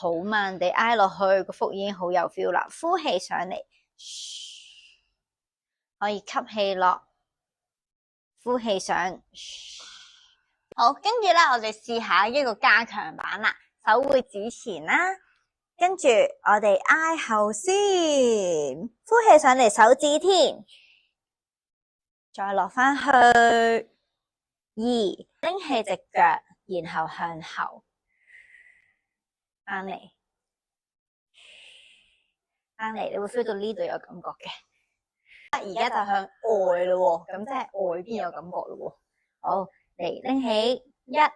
好慢地挨落去，個腹已經好有 feel 啦。呼氣上嚟，可以吸氣落，呼氣上。好，跟住咧，我哋試下一個加強版啦。手會指前啦，跟住我哋挨後先，呼氣上嚟手指天，再落返去2，拎起隻腳，然後向後翻嚟，你會 feel 到呢度有感覺嘅。而家就向外咯，咁即係外邊有感覺咯。好，嚟拎起1、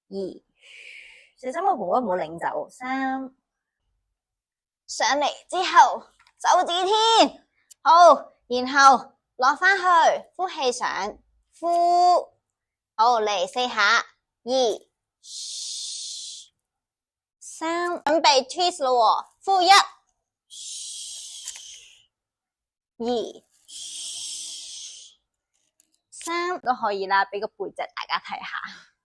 2，小心個盆骨唔好擰走。3，上嚟之後手指天，好，然後落返去，呼氣上，呼，好，嚟4下，2、3，準備 twist 咯，呼1、2、3都可以啦，俾個背脊大家睇下。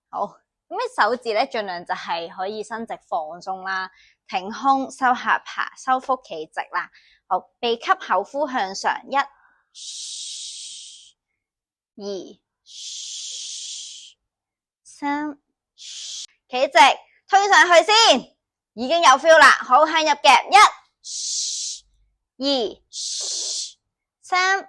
好，咁啲手指咧盡量就係可以伸直放鬆啦，挺胸收下巴，收腹企直啦。好，鼻吸口呼向上，1、2、3，企直，推上去先，已經有 feel 啦。好，向入夾，1、2、3、